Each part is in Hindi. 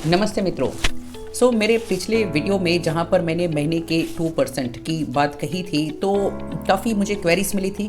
नमस्ते मित्रों। मेरे पिछले वीडियो में जहाँ पर मैंने महीने के 2% की बात कही थी तो काफ़ी मुझे क्वेरीज मिली थी।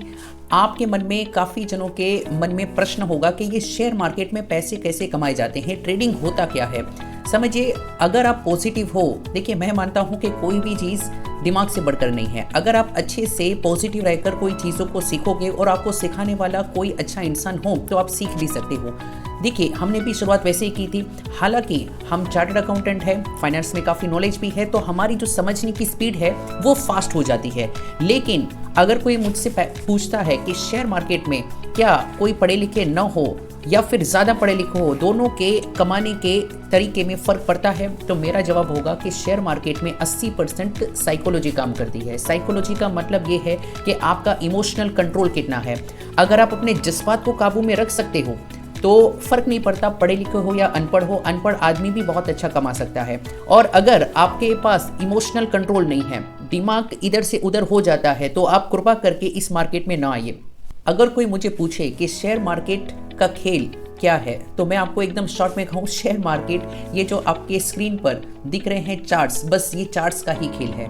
आपके मन में, काफ़ी जनों के मन में प्रश्न होगा कि ये शेयर मार्केट में पैसे कैसे कमाए जाते हैं, ट्रेडिंग होता क्या है। समझिए, अगर आप पॉजिटिव हो, देखिए मैं मानता हूँ कि कोई भी चीज़ दिमाग से बढ़कर नहीं है। अगर आप अच्छे से पॉजिटिव रहकर कोई चीज़ों को सीखोगे और आपको सिखाने वाला कोई अच्छा इंसान हो तो आप सीख भी सकते हो। देखिए, हमने भी शुरुआत वैसे ही की थी। हालांकि हम चार्टर्ड अकाउंटेंट हैं, फाइनेंस में काफ़ी नॉलेज भी है, तो हमारी जो समझने की स्पीड है वो फास्ट हो जाती है। लेकिन अगर कोई मुझसे पूछता है कि शेयर मार्केट में क्या कोई पढ़े लिखे न हो या फिर ज़्यादा पढ़े लिखे हो, दोनों के कमाने के तरीके में फ़र्क पड़ता है, तो मेरा जवाब होगा कि शेयर मार्केट में 80% साइकोलॉजी काम करती है। साइकोलॉजी का मतलब ये है कि आपका इमोशनल कंट्रोल कितना है। अगर आप अपने जज्बात को काबू में रख सकते हो तो फर्क नहीं पड़ता पढ़े लिखे हो या अनपढ़ हो, अनपढ़ आदमी भी बहुत अच्छा कमा सकता है। और अगर आपके पास इमोशनल कंट्रोल नहीं है, दिमाग इधर से उधर हो जाता है, तो आप कृपा करके इस मार्केट में ना आइए। अगर कोई मुझे पूछे कि शेयर मार्केट का खेल क्या है, तो मैं आपको एकदम शॉर्ट में कहूँ, शेयर मार्केट ये जो आपके स्क्रीन पर दिख रहे हैं चार्ट्स, बस ये चार्ट्स का ही खेल है।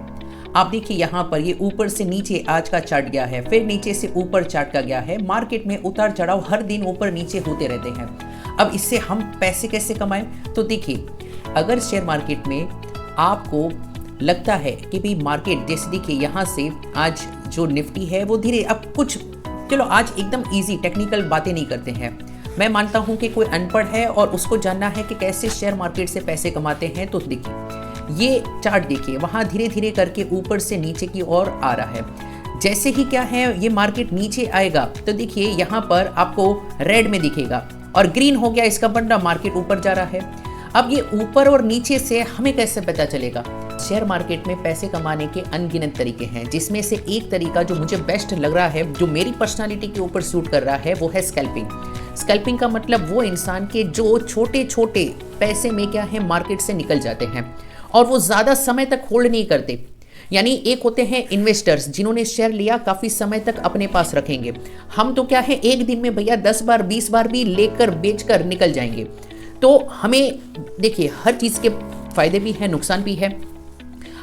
आप देखिए, यहाँ पर ये ऊपर से नीचे आज का चार्ट गया है, फिर नीचे से ऊपर चार्ट का गया है। मार्केट में उतार चढ़ाव हर दिन ऊपर नीचे होते रहते हैं। अब इससे हम पैसे कैसे कमाएं? तो देखिए, अगर शेयर मार्केट में आपको लगता है कि भाई मार्केट, जैसे देखिए यहाँ से आज जो निफ्टी है वो धीरे, अब कुछ चलो आज एकदम इजी टेक्निकल बातें नहीं करते हैं। मैं मानता हूँ कि कोई अनपढ़ है और उसको जानना है कि कैसे शेयर मार्केट से पैसे कमाते हैं, तो देखिए ये चार्ट देखिए, वहाँ धीरे धीरे करके ऊपर से नीचे की ओर आ रहा है। जैसे ही क्या है, ये मार्केट नीचे आएगा तो देखिए यहाँ पर आपको रेड में दिखेगा और ग्रीन हो गया इसका बनना, मार्केट ऊपर जा रहा है। अब ये ऊपर और नीचे से हमें कैसे पता चलेगा? शेयर मार्केट में पैसे कमाने के अनगिनत तरीके हैं, जिसमें से एक तरीका जो मुझे बेस्ट लग रहा है, जो मेरी पर्सनालिटी के ऊपर सूट कर रहा है, वो है स्कैल्पिंग। स्कैल्पिंग का मतलब वो इंसान के जो छोटे छोटे पैसे में क्या है मार्केट से निकल जाते हैं और वो ज़्यादा समय तक होल्ड नहीं करते। यानी एक होते हैं इन्वेस्टर्स जिन्होंने शेयर लिया, काफ़ी समय तक अपने पास रखेंगे। हम तो क्या है, एक दिन में भैया 10 बार 20 बार भी लेकर बेचकर निकल जाएंगे। तो हमें देखिए, हर चीज़ के फायदे भी हैं, नुकसान भी है।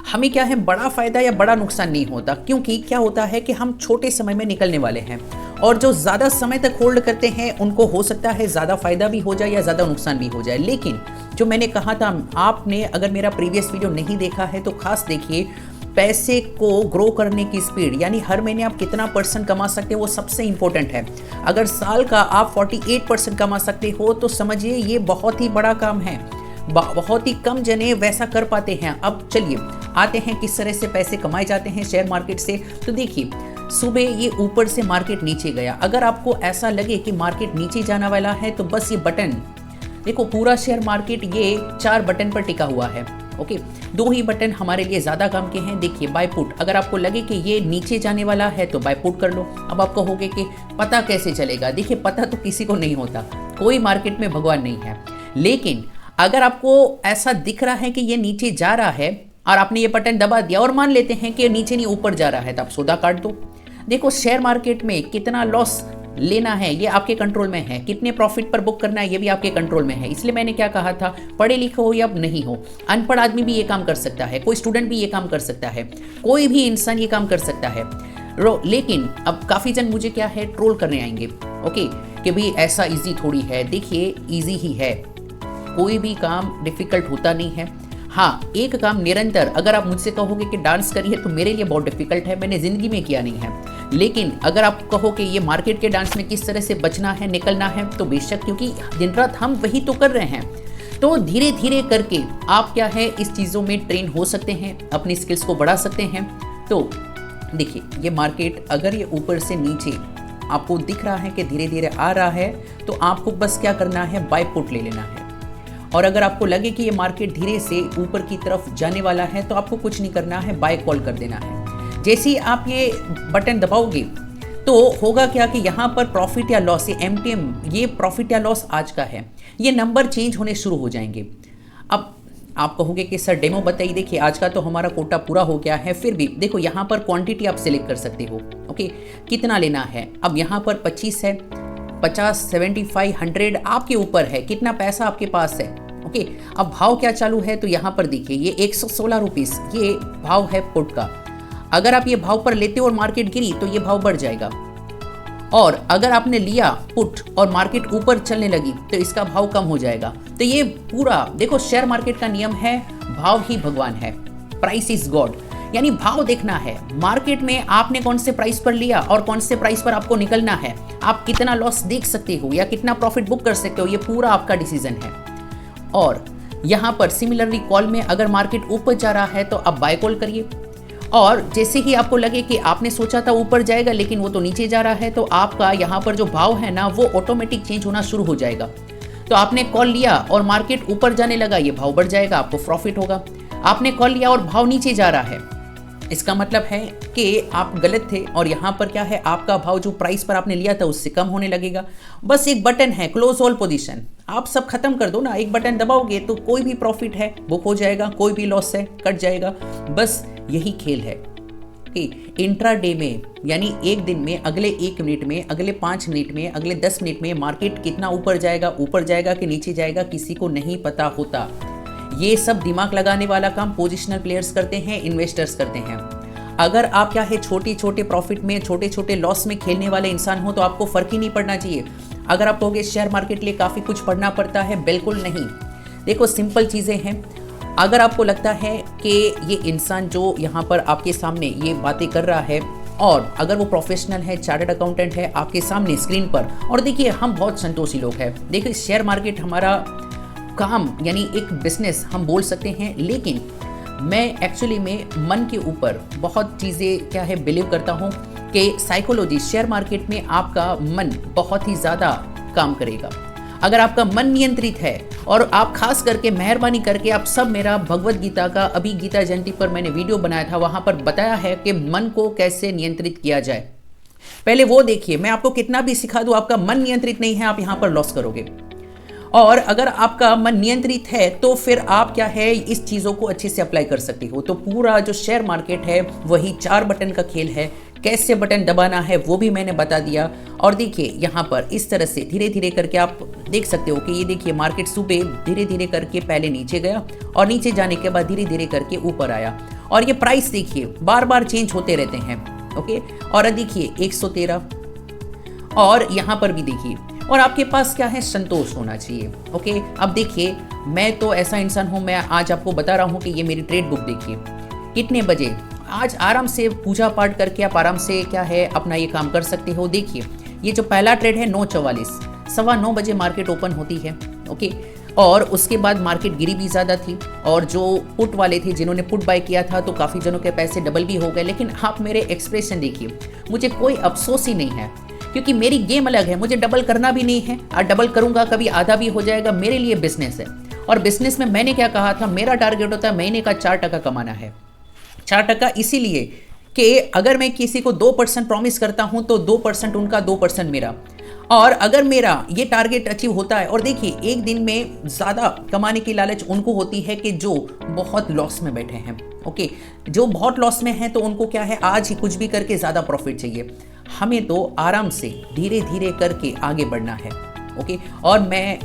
हमें क्या है, बड़ा फायदा या बड़ा नुकसान नहीं होता, क्योंकि क्या होता है कि हम छोटे समय में निकलने वाले हैं और जो ज़्यादा समय तक होल्ड करते हैं उनको हो सकता है ज़्यादा फायदा भी हो जाए या ज़्यादा नुकसान भी हो जाए। लेकिन जो मैंने कहा था, आपने अगर मेरा प्रीवियस वीडियो नहीं देखा है तो खास देखिए, पैसे को ग्रो करने की स्पीड, यानी हर महीने आप कितना % कमा सकते हो, वो सबसे इंपॉर्टेंट है। अगर साल का आप 48% कमा सकते हो तो समझिए ये बहुत ही बड़ा काम है। बहुत ही कम जने वैसा कर पाते हैं। अब चलिए आते हैं किस तरह से पैसे कमाए जाते हैं शेयर मार्केट से। तो देखिए, सुबह ये ऊपर से मार्केट नीचे गया। अगर आपको ऐसा लगे कि मार्केट नीचे जाने वाला है तो बस ये बटन देखो, पूरा शेयर मार्केट ये 4 बटन पर टिका हुआ है। ओके, 2 ही बटन हमारे लिए ज़्यादा काम के हैं। देखिए, बाय पुट, अगर आपको लगे कि ये नीचे जाने वाला है तो बाय पुट कर लो। अब आप कहोगे कि पता कैसे चलेगा? देखिए, पता तो किसी को नहीं होता, कोई मार्केट में भगवान नहीं है। लेकिन अगर आपको ऐसा दिख रहा है कि ये नीचे जा रहा है और आपने ये बटन दबा दिया और मान लेते हैं कि नीचे नहीं ऊपर जा रहा है, तो आप सौदा काट दो। देखो, शेयर मार्केट में कितना लॉस लेना है ये आपके कंट्रोल में है, कितने प्रॉफिट पर बुक करना है ये भी आपके कंट्रोल में है। इसलिए मैंने क्या कहा था, पढ़े लिखे हो या नहीं हो, अनपढ़ आदमी भी ये काम कर सकता है, कोई स्टूडेंट भी ये काम कर सकता है, कोई भी इंसान ये काम कर सकता है। लेकिन अब काफ़ी जन मुझे क्या है, ट्रोल करने आएंगे। ओके, कि भाई ऐसा इजी थोड़ी है। देखिए, इजी ही है, कोई भी काम डिफिकल्ट होता नहीं है। हाँ, एक काम निरंतर, अगर आप मुझसे कहोगे कि डांस करिए तो मेरे लिए बहुत डिफिकल्ट है, मैंने ज़िंदगी में किया नहीं है। लेकिन अगर आप कहो कि ये मार्केट के डांस में किस तरह से बचना है, निकलना है, तो बेशक, क्योंकि दिन रात हम वही तो कर रहे हैं। तो धीरे धीरे करके आप क्या है, इस चीज़ों में ट्रेन हो सकते हैं, अपनी स्किल्स को बढ़ा सकते हैं। तो देखिए, ये मार्केट अगर ये ऊपर से नीचे आपको दिख रहा है कि धीरे धीरे आ रहा है, तो आपको बस क्या करना है, बाय पुट ले लेना है। और अगर आपको लगे कि ये मार्केट धीरे से ऊपर की तरफ जाने वाला है तो आपको कुछ नहीं करना है, बाय कॉल कर देना है। जैसे ही आप ये बटन दबाओगे तो होगा क्या कि यहाँ पर प्रॉफिट या लॉस, ये MTM, ये प्रॉफिट या लॉस आज का है, ये नंबर चेंज होने शुरू हो जाएंगे। अब आप कहोगे कि सर डेमो बताइए। देखिए, आज का तो हमारा कोटा पूरा हो गया है, फिर भी देखो यहाँ पर क्वांटिटी आप सिलेक्ट कर सकते हो। ओके, कितना लेना है? अब यहाँ पर 25 है, 50, 75, 100 आपके ऊपर है, कितना पैसा आपके पास है। ओके, अब भाव क्या चालू है तो यहाँ पर देखिए ये 116 रुपीस ये भाव है पुट का। अगर आप ये भाव पर लेते हो और मार्केट गिरी तो ये भाव बढ़ जाएगा, और अगर आपने लिया पुट और मार्केट ऊपर चलने लगी तो इसका भाव कम हो जाएगा। तो ये पूरा देखो, शेयर मार्केट का नियम है भाव ही भगवान है, प्राइस इज गॉड, यानी भाव देखना है। मार्केट में आपने कौन से प्राइस पर लिया और कौन से प्राइस पर आपको निकलना है, आप कितना लॉस देख सकते हो या कितना प्रॉफिट बुक कर सकते हो, ये पूरा आपका डिसीजन है। और यहाँ पर सिमिलरली कॉल में अगर मार्केट ऊपर जा रहा है तो आप बाय कॉल करिए, और जैसे ही आपको लगे कि आपने सोचा था ऊपर जाएगा लेकिन वो तो नीचे जा रहा है, तो आपका यहाँ पर जो भाव है ना वो ऑटोमेटिक चेंज होना शुरू हो जाएगा। तो आपने कॉल लिया और मार्केट ऊपर जाने लगा, ये भाव बढ़ जाएगा, आपको प्रॉफिट होगा। आपने कॉल लिया और भाव नीचे जा रहा है, इसका मतलब है कि आप गलत थे, और यहाँ पर क्या है, आपका भाव जो प्राइस पर आपने लिया था उससे कम होने लगेगा। बस एक बटन है, क्लोज ऑल पोजीशन, आप सब खत्म कर दो ना, एक बटन दबाओगे तो कोई भी प्रॉफिट है बुक हो जाएगा, कोई भी लॉस है कट जाएगा। बस यही खेल है कि इंट्रा डे में, यानी एक दिन में, अगले 1 मिनट में, अगले 5 मिनट में, अगले 10 मिनट में मार्केट कितना ऊपर जाएगा कि नीचे जाएगा, किसी को नहीं पता होता। ये सब दिमाग लगाने वाला काम पोजिशनल प्लेयर्स करते हैं, इन्वेस्टर्स करते हैं। अगर आप क्या है छोटे छोटे प्रॉफिट में, छोटे छोटे लॉस में खेलने वाले इंसान हो तो आपको फर्क ही नहीं पड़ना चाहिए। अगर आप कहोगे शेयर मार्केट के लिए काफ़ी कुछ पढ़ना पड़ता है, बिल्कुल नहीं। देखो सिंपल चीज़ें हैं। अगर आपको लगता है कि ये इंसान जो यहाँ पर आपके सामने ये बातें कर रहा है, और अगर वो प्रोफेशनल है, चार्टर्ड अकाउंटेंट है आपके सामने स्क्रीन पर, और देखिए हम बहुत संतोषी लोग हैं, देखिए शेयर मार्केट हमारा काम यानी एक बिजनेस हम बोल सकते हैं, लेकिन मैं एक्चुअली में मन के ऊपर बहुत चीज़ें क्या है बिलीव करता हूँ कि साइकोलॉजी, शेयर मार्केट में आपका मन बहुत ही ज़्यादा काम करेगा। अगर आपका मन नियंत्रित है, और आप खास करके मेहरबानी करके आप सब मेरा भगवत गीता का, अभी गीता जयंती पर मैंने वीडियो बनाया था, वहाँ पर बताया है कि मन को कैसे नियंत्रित किया जाए। पहले वो देखिए, मैं आपको कितना भी सिखा दूँ, आपका मन नियंत्रित नहीं है, आप यहाँ पर लॉस करोगे। और अगर आपका मन नियंत्रित है तो फिर आप क्या है इस चीज़ों को अच्छे से अप्लाई कर सकते हो। तो पूरा जो शेयर मार्केट है वही 4 बटन का खेल है, कैसे बटन दबाना है वो भी मैंने बता दिया। और देखिए यहाँ पर इस तरह से धीरे धीरे करके आप देख सकते हो कि ये देखिए मार्केट सुबह धीरे धीरे करके पहले नीचे गया, और नीचे जाने के बाद धीरे धीरे करके ऊपर आया, और ये प्राइस देखिए बार बार चेंज होते रहते हैं। ओके, और देखिए 113, और यहाँ पर भी देखिए, और आपके पास क्या है संतोष होना चाहिए। ओके, अब देखिए मैं तो ऐसा इंसान हूँ, मैं आज आपको बता रहा हूँ कि ये मेरी ट्रेड बुक देखिए, कितने बजे आज आराम से पूजा पाठ करके आप आराम से क्या है अपना ये काम कर सकते हो। देखिए ये जो पहला ट्रेड है 9:44, 9:15 बजे मार्केट ओपन होती है। ओके, और उसके बाद मार्केट गिरी भी ज़्यादा थी, और जो पुट वाले थे जिन्होंने पुट बाय किया था तो काफ़ी जनों के पैसे डबल भी हो गए। लेकिन आप मेरे एक्सप्रेशन देखिए, मुझे कोई अफसोस ही नहीं है, क्योंकि मेरी गेम अलग है, मुझे डबल करना भी नहीं है, और डबल करूंगा कभी आधा भी हो जाएगा। मेरे लिए बिजनेस है, और बिजनेस में मैंने क्या कहा था, मेरा टारगेट होता है महीने का 4% कमाना है। 4% इसीलिए कि अगर मैं किसी को 2% प्रॉमिस करता हूं तो 2% उनका, 2% मेरा। और अगर मेरा ये टारगेट अचीव होता है, और देखिए एक दिन में ज़्यादा कमाने की लालच उनको होती है कि जो बहुत लॉस में बैठे हैं। ओके, जो बहुत लॉस में हैं तो उनको क्या है आज ही कुछ भी करके ज़्यादा प्रॉफिट चाहिए। हमें तो आराम से धीरे धीरे करके आगे बढ़ना है। ओके, और मैं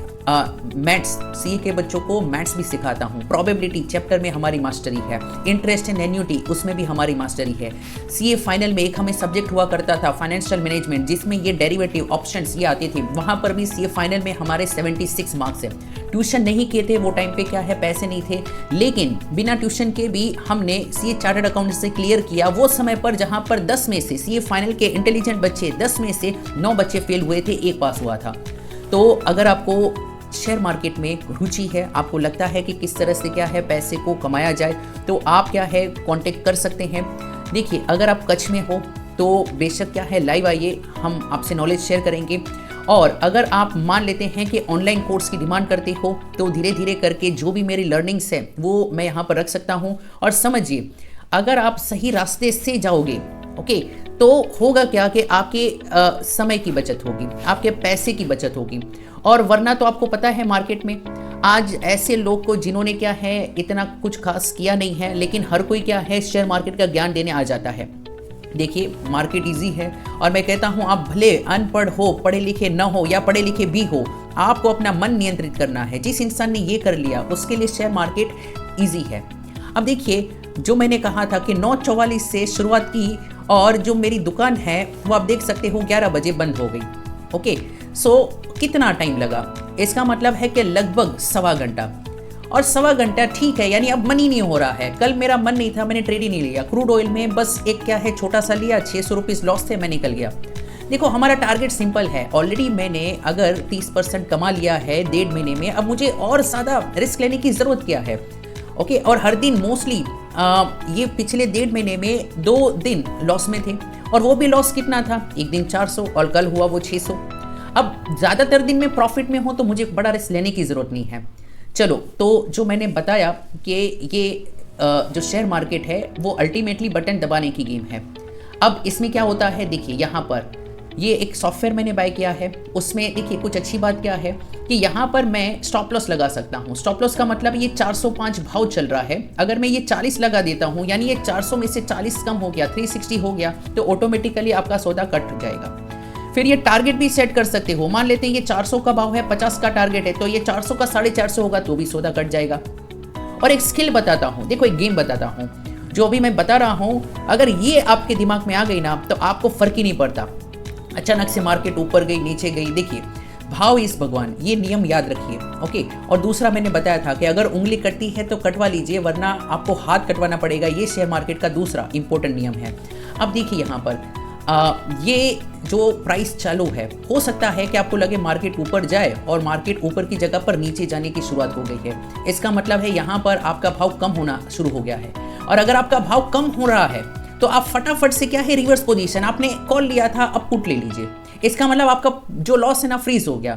मैथ्स सीए के बच्चों को मैथ्स भी सिखाता हूँ। प्रोबेबिलिटी चैप्टर में हमारी मास्टरी है, इंटरेस्ट एंड एन्युटी उसमें भी हमारी मास्टरी है। सीए फाइनल में एक हमें सब्जेक्ट हुआ करता था फाइनेंशियल मैनेजमेंट, जिसमें ये डेरिवेटिव ऑप्शंस ये आते थे, वहाँ पर भी सीए फाइनल में हमारे 76 मार्क्स है। ट्यूशन नहीं किए थे वो टाइम पे, क्या है पैसे नहीं थे, लेकिन बिना ट्यूशन के भी हमने सीए चार्टर्ड अकाउंट से क्लियर किया वो समय पर, जहाँ पर 10 में से सीए फाइनल के इंटेलिजेंट बच्चे 10 में से 9 बच्चे फेल हुए थे, 1 पास हुआ था। तो अगर आपको शेयर मार्केट में रुचि है, आपको लगता है कि किस तरह से क्या है पैसे को कमाया जाए, तो आप क्या है कांटेक्ट कर सकते हैं। देखिए अगर आप कच्छ में हो तो बेशक क्या है लाइव आइए, हम आपसे नॉलेज शेयर करेंगे। और अगर आप मान लेते हैं कि ऑनलाइन कोर्स की डिमांड करते हो तो धीरे धीरे करके जो भी मेरी लर्निंग्स है वो मैं यहाँ पर रख सकता हूँ। और समझिए अगर आप सही रास्ते से जाओगे ओके, तो होगा क्या कि आपके समय की बचत होगी, आपके पैसे की बचत होगी। और वरना तो आपको पता है मार्केट में आज ऐसे लोग को जिन्होंने क्या है इतना कुछ खास किया नहीं है, लेकिन हर कोई क्या है शेयर मार्केट का ज्ञान देने आ जाता है। देखिए मार्केट इजी है और मैं कहता हूँ आप भले अनपढ़ हो, पढ़े लिखे न हो या पढ़े लिखे भी हो, आपको अपना मन नियंत्रित करना है। जिस इंसान ने ये कर लिया उसके लिए शेयर मार्केट इजी है। अब देखिए जो मैंने कहा था कि 9:44 से शुरुआत की और जो मेरी दुकान है वो आप देख सकते हो 11 बजे बंद हो गई। ओके, सो कितना टाइम लगा? इसका मतलब है कि लगभग सवा घंटा, और सवा घंटा ठीक है, यानी अब मन ही नहीं हो रहा है। कल मेरा मन नहीं था, मैंने ट्रेड ही नहीं लिया। क्रूड ऑयल में बस एक क्या है छोटा सा लिया, 600 रुपीज़ लॉस थे, मैं निकल गया। देखो हमारा टारगेट सिंपल है, ऑलरेडी मैंने अगर 30% कमा लिया है 1.5 महीने में, अब मुझे और ज़्यादा रिस्क लेने की ज़रूरत क्या है? ओके, और हर दिन मोस्टली ये पिछले 1.5 महीने में 2 दिन लॉस में थे, और वो भी लॉस कितना था? एक दिन 400 और कल हुआ वो 600। अब ज़्यादातर दिन में प्रॉफिट में हो तो मुझे बड़ा रिस्क लेने की ज़रूरत नहीं है। चलो, तो जो मैंने बताया कि ये जो शेयर मार्केट है वो अल्टीमेटली बटन दबाने की गेम है। अब इसमें क्या होता है, देखिए यहाँ पर ये एक सॉफ्टवेयर मैंने बाय किया है, उसमें देखिए कुछ अच्छी बात क्या है कि यहाँ पर मैं स्टॉप लॉस लगा सकता हूँ। स्टॉप लॉस का मतलब ये 405 भाव चल रहा है, अगर मैं ये 40 लगा देता हूँ, यानी ये 400 में से 40 कम हो गया, 360 हो गया, तो ऑटोमेटिकली आपका सौदा कट जाएगा। फिर ये टारगेट भी सेट कर सकते हो, मान लेते हैं ये 400 का भाव है, 50 का टारगेट है, तो ये 400 का 450 होगा तो भी सौदा कट जाएगा। और एक स्किल बताता हूँ, देखो एक गेम बताता हूँ, जो अभी मैं बता रहा हूँ, अगर ये आपके दिमाग में आ गई ना तो आपको फर्क ही नहीं पड़ता। अचानक से मार्केट ऊपर गई नीचे गई, देखिए भाव इस भगवान, ये नियम याद रखिए। ओके, और दूसरा मैंने बताया था कि अगर उंगली कटती है तो कटवा लीजिए, वरना आपको हाथ कटवाना पड़ेगा। ये शेयर मार्केट का दूसरा इंपॉर्टेंट नियम है। अब देखिए यहाँ पर ये जो प्राइस चालू है, हो सकता है कि आपको लगे मार्केट ऊपर जाए और मार्केट ऊपर की जगह पर नीचे जाने की शुरुआत हो गई है। इसका मतलब है यहाँ पर आपका भाव कम होना शुरू हो गया है, और अगर आपका भाव कम हो रहा है तो आप फटाफट से क्या है, रिवर्स पोजीशन, आपने कॉल लिया था अब पुट ले लीजिए। इसका मतलब आपका जो लॉस है ना फ्रीज हो गया,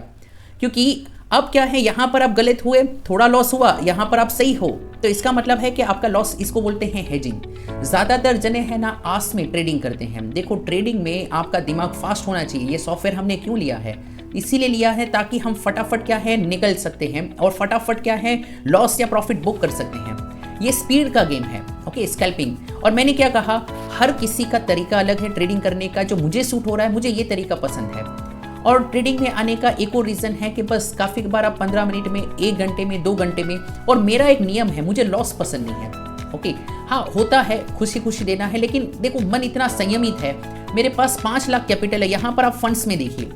क्योंकि अब क्या है यहाँ पर आप गलत हुए, थोड़ा लॉस हुआ, यहाँ पर आप सही हो, तो इसका मतलब है कि आपका लॉस, इसको बोलते हैं हेजिंग। ज़्यादातर जने हैं ना आस में ट्रेडिंग करते हैं। देखो ट्रेडिंग में आपका दिमाग फास्ट होना चाहिए। ये सॉफ्टवेयर हमने क्यों लिया है? इसीलिए लिया है ताकि हम फटाफट क्या है निकल सकते हैं, और फटाफट क्या है लॉस या प्रॉफिट बुक कर सकते हैं। ये स्पीड का गेम है। Okay, scalping. और मैंने क्या कहा, हर किसी का तरीका अलग है ट्रेडिंग करने का। जो मुझे सूट हो रहा है, मुझे ये तरीका पसंद है। और ट्रेडिंग में आने का एक और रीज़न है कि बस काफ़ी बार आप 15 मिनट में, 1 घंटे में, 2 घंटे में, और मेरा एक नियम है, मुझे लॉस पसंद नहीं है। ओके, हाँ होता है खुशी खुशी देना है, लेकिन देखो मन इतना संयमित है। मेरे पास 5 लाख कैपिटल है। यहाँ पर आप फंड्स में देखिए,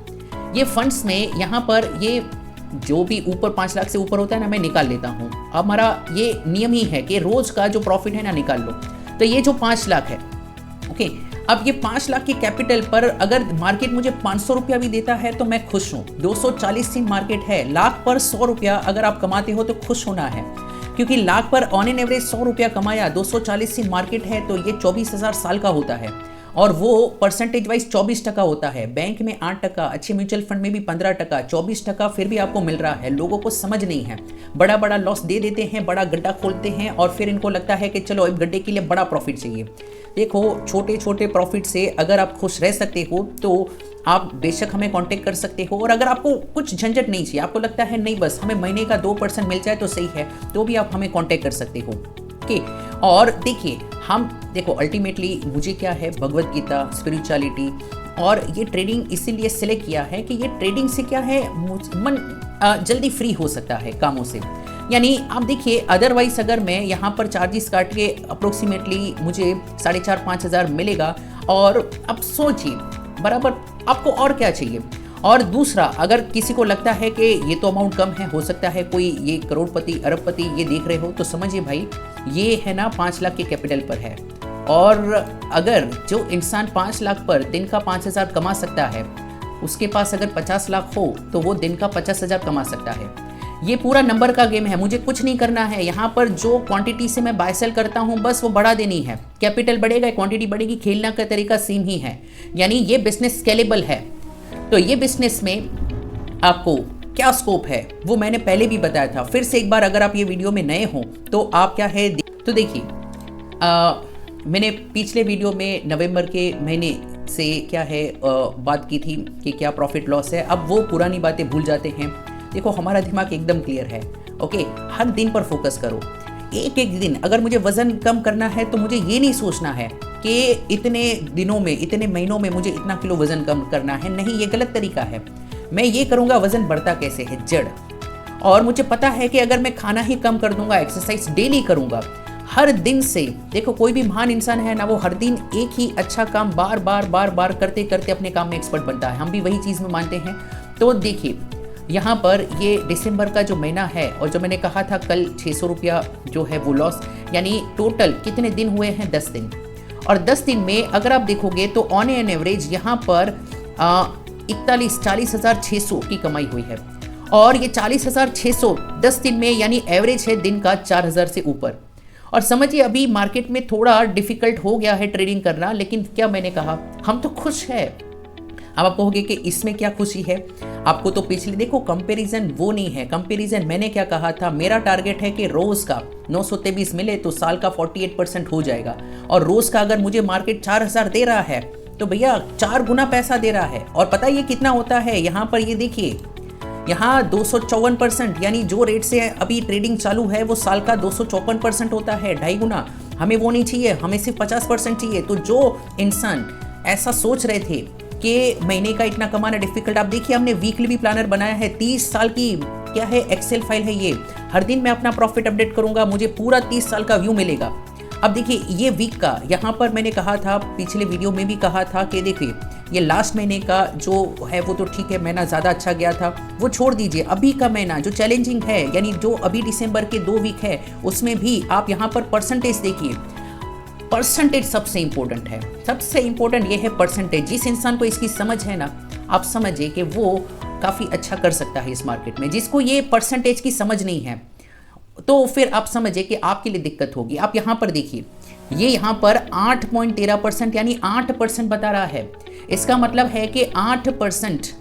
ये फंड्स में यहाँ पर ये जो भी ऊपर 5 लाख से ऊपर होता है ना, मैं निकाल लेता हूँ। अब हमारा ये नियम ही है कि रोज का जो प्रॉफिट है ना निकाल लो। तो ये जो 5 लाख है, ओके, अब ये 5 लाख की कैपिटल पर अगर मार्केट मुझे 500 रुपया भी देता है तो मैं खुश हूँ। 240 दिन मार्केट है, लाख पर 100 रुपया अगर आप कमाते हो तो खुश होना है, क्योंकि लाख पर ऑन एन एवरेज 100 रुपया कमाया, 240 दिन मार्केट है, तो ये 24,000 साल का होता है, और वो परसेंटेज वाइज 24% होता है। बैंक में 8%, अच्छे म्यूचुअल फंड में भी 15%, 24% फिर भी आपको मिल रहा है। लोगों को समझ नहीं है, बड़ा बड़ा लॉस दे देते हैं, बड़ा गड्ढा खोलते हैं, और फिर इनको लगता है कि चलो अब गड्ढे के लिए बड़ा प्रॉफिट चाहिए। देखो छोटे छोटे प्रॉफिट से अगर आप खुश रह सकते हो तो आप बेशक हमें कांटेक्ट कर सकते हो। और अगर आपको कुछ झंझट नहीं चाहिए, आपको लगता है नहीं बस हमें महीने का 2% मिल जाए तो सही है, तो भी आप हमें कांटेक्ट कर सकते हो। ओके, और देखिए हम देखो अल्टीमेटली मुझे क्या है, भगवत गीता, स्पिरिचुअलिटी, और ये ट्रेडिंग इसीलिए सिलेक्ट किया है कि ये ट्रेडिंग से क्या है मन जल्दी फ्री हो सकता है कामों से। यानी आप देखिए अदरवाइज अगर मैं यहाँ पर चार्जेस काट के अप्रोक्सीमेटली मुझे 4,500-5 हज़ार मिलेगा, और अब सोचिए बराबर आपको और क्या चाहिए। और दूसरा, अगर किसी को लगता है कि ये तो अमाउंट कम है, हो सकता है कोई ये करोड़पति अरबपति ये देख रहे हो, तो समझिए भाई ये है ना 5 लाख के कैपिटल पर है। और अगर जो इंसान 5 लाख पर दिन का 5,000 कमा सकता है, उसके पास अगर 50 लाख हो तो वो दिन का 50,000 कमा सकता है। ये पूरा नंबर का गेम है, मुझे कुछ नहीं करना है। यहाँ पर जो क्वांटिटी से मैं बाय सेल करता हूँ बस वो बढ़ा देनी है। कैपिटल बढ़ेगा, क्वांटिटी बढ़ेगी, खेलना का तरीका सेम ही है। यानी ये बिजनेस स्केलेबल है। तो ये बिजनेस में आपको क्या स्कोप है वो मैंने पहले भी बताया था। फिर से एक बार अगर आप ये वीडियो में नए हो तो आप क्या है, तो देखिए मैंने पिछले वीडियो में नवंबर के महीने से क्या है बात की थी कि क्या प्रॉफिट लॉस है। अब वो पुरानी बातें भूल जाते हैं। देखो हमारा दिमाग एकदम क्लियर है। ओके, हर दिन पर फोकस करो। एक एक दिन अगर मुझे वजन कम करना है तो मुझे ये नहीं सोचना है कि इतने दिनों में, इतने महीनों में मुझे इतना किलो वजन कम करना है। नहीं, ये गलत तरीका है। मैं ये करूँगा, वजन बढ़ता कैसे है? जड़। और मुझे पता है कि अगर मैं खाना ही कम कर दूंगा, एक्सरसाइज डेली करूंगा हर दिन से, देखो कोई भी महान इंसान है ना, वो हर दिन एक ही अच्छा काम बार बार बार बार करते करते अपने काम में एक्सपर्ट बनता है। हम भी वही चीज़ में मानते हैं। तो देखिए यहाँ पर ये दिसंबर का जो महीना है, और जो मैंने कहा था कल 600 रुपया जो है वो लॉस, यानी टोटल कितने दिन हुए हैं? 10 दिन। और 10 दिन में अगर आप देखोगे तो ऑन एन एवरेज यहाँ पर 40,600 की कमाई हुई है। और ये 40,600 10 दिन में, यानी एवरेज है दिन का 4,000 से ऊपर। और समझिए अभी मार्केट में थोड़ा डिफिकल्ट हो गया है ट्रेडिंग करना, लेकिन क्या मैंने कहा, हम तो खुश है। अब आप कहोगे कि इसमें क्या खुशी है? आपको तो पिछले, देखो कंपैरिजन वो नहीं है। कंपैरिजन मैंने क्या कहा था, मेरा टारगेट है कि रोज का 923 मिले तो साल का 48% हो जाएगा। और रोज का अगर मुझे मार्केट 4,000 दे रहा है तो भैया 4 गुना पैसा दे रहा है। और पता ये कितना होता है? यहाँ पर ये देखिए, यहाँ 254%, यानी जो रेट से अभी ट्रेडिंग चालू है वो साल का 254% होता है, 2.5 गुना। हमें वो नहीं चाहिए, हमें सिर्फ 50% चाहिए। तो जो इंसान ऐसा सोच रहे थे कि महीने का इतना कमाना डिफिकल्ट, आप देखिए हमने वीकली भी प्लानर बनाया है। 30 साल की क्या है, एक्सेल फाइल है ये। हर दिन मैं अपना प्रॉफिट अपडेट करूंगा, मुझे पूरा 30 साल का व्यू मिलेगा। अब देखिए ये वीक का, यहाँ पर मैंने कहा था, पिछले वीडियो में भी कहा था कि देखिए ये लास्ट महीने का जो है वो तो ठीक है, महीना ज़्यादा अच्छा गया था, वो छोड़ दीजिए। अभी का महीना जो चैलेंजिंग है, यानी जो अभी दिसंबर के 2 वीक है, उसमें भी आप यहाँ पर परसेंटेज देखिए। परसेंटेज सबसे इंपॉर्टेंट है, सबसे इंपॉर्टेंट ये है परसेंटेज। जिस इंसान को इसकी समझ है ना, आप समझिए कि वो काफ़ी अच्छा कर सकता है इस मार्केट में। जिसको ये परसेंटेज की समझ नहीं है तो फिर आप समझिए कि आपके लिए दिक्कत होगी। आप यहाँ पर देखिए, ये यहाँ पर 8.13% यानी 8% बता रहा है। इसका मतलब है कि 8%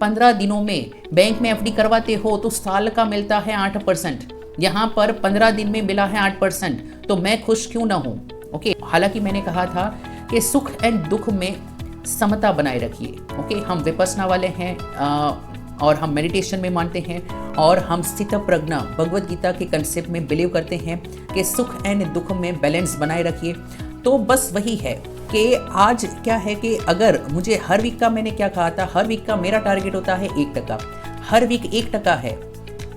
15 दिनों में बैंक में एफडी करवाते हो तो साल का मिलता है 8%। यहाँ पर 15 दिन में मिला है 8%, तो मैं खुश क्यों ना हूँ? ओके, हालांकि मैंने कहा था कि सुख एंड दुख में समता बनाए रखिए। ओके, हम विपश्यना वाले हैं और हम मेडिटेशन में मानते हैं, और हम स्थित प्रज्ञा भगवत गीता के कंसेप्ट में बिलीव करते हैं कि सुख एंड दुख में बैलेंस बनाए रखिए। तो बस वही है कि आज क्या है कि अगर मुझे हर वीक का, मैंने क्या कहा था, हर वीक का मेरा टारगेट होता है 1%। हर वीक 1% है,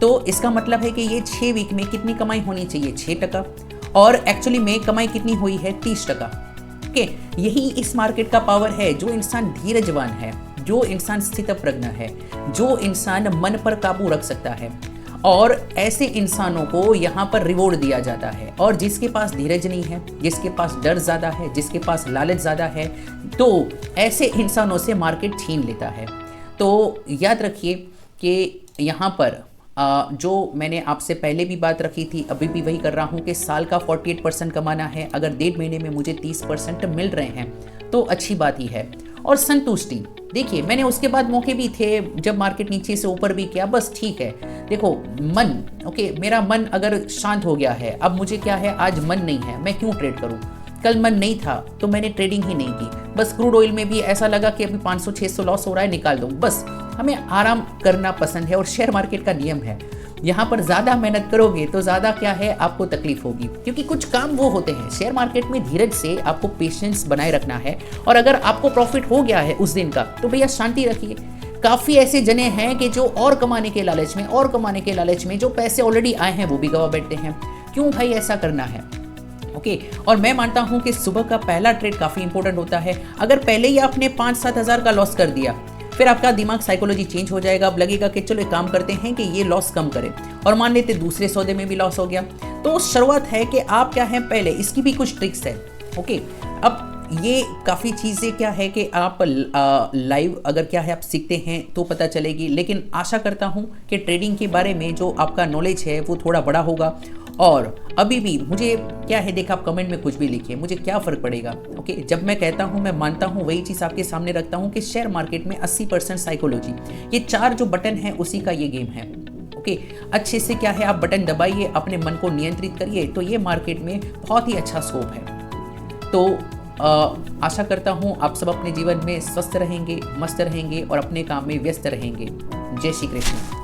तो इसका मतलब है कि ये 6 वीक में कितनी कमाई होनी चाहिए? 6%। और एक्चुअली में कमाई कितनी हुई है? 30%। ओके, यही इस मार्केट का पावर है। जो इंसान धीरजवान है, जो इंसान स्थित प्रज्ञ है, जो इंसान मन पर काबू रख सकता है, और ऐसे इंसानों को यहाँ पर रिवॉर्ड दिया जाता है। और जिसके पास धीरज नहीं है, जिसके पास डर ज़्यादा है, जिसके पास लालच ज़्यादा है, तो ऐसे इंसानों से मार्केट छीन लेता है। तो याद रखिए कि यहाँ पर जो मैंने आपसे पहले भी बात रखी थी, अभी भी वही कर रहा हूँ कि साल का 48% कमाना है। अगर 1.5 महीने में मुझे 30% मिल रहे हैं तो अच्छी बात ही है। और संतुष्टि, देखिए मैंने उसके बाद मौके भी थे जब मार्केट नीचे से ऊपर भी किया, बस ठीक है। देखो मन, ओके, मेरा मन अगर शांत हो गया है, अब मुझे क्या है, आज मन नहीं है, मैं क्यों ट्रेड करूं? कल मन नहीं था तो मैंने ट्रेडिंग ही नहीं की। बस क्रूड ऑयल में भी ऐसा लगा कि अभी 500-600 लॉस हो रहा है, निकाल दूं। बस हमें आराम करना पसंद है, और शेयर मार्केट का नियम है, यहाँ पर ज़्यादा मेहनत करोगे तो ज़्यादा क्या है, आपको तकलीफ होगी। क्योंकि कुछ काम वो होते हैं शेयर मार्केट में, धीरज से आपको पेशेंस बनाए रखना है। और अगर आपको प्रॉफिट हो गया है उस दिन का, तो भैया शांति रखिए। काफ़ी ऐसे जने हैं कि जो और कमाने के लालच में, और कमाने के लालच में जो पैसे ऑलरेडी आए हैं वो भी गवा बैठते हैं। क्यों भाई ऐसा करना है? ओके, और मैं मानता हूं कि सुबह का पहला ट्रेड काफ़ी इंपॉर्टेंट होता है। अगर पहले ही आपने 5-7 हज़ार का लॉस कर दिया, फिर आपका दिमाग साइकोलॉजी चेंज हो जाएगा। अब लगेगा कि चलो एक काम करते हैं कि ये लॉस कम करें, और मान लेते दूसरे सौदे में भी लॉस हो गया। तो शुरुआत है कि आप क्या है, पहले इसकी भी कुछ ट्रिक्स है। ओके, अब ये काफ़ी चीज़ें क्या है कि आप लाइव अगर क्या है आप सीखते हैं तो पता चलेगी। लेकिन आशा करता हूँ कि ट्रेडिंग के बारे में जो आपका नॉलेज है वो थोड़ा बड़ा होगा। और अभी भी मुझे क्या है, देखा आप कमेंट में कुछ भी लिखिए, मुझे क्या फ़र्क पड़ेगा। ओके, जब मैं कहता हूँ, मैं मानता हूँ, वही चीज़ आपके सामने रखता हूँ कि शेयर मार्केट में 80% साइकोलॉजी, ये 4 जो बटन है उसी का ये गेम है। ओके, अच्छे से क्या है आप बटन दबाइए, अपने मन को नियंत्रित करिए, तो ये मार्केट में बहुत ही अच्छा स्कोप है। तो आशा करता हूँ आप सब अपने जीवन में स्वस्थ रहेंगे, मस्त रहेंगे और अपने काम में व्यस्त रहेंगे। जय श्री कृष्ण।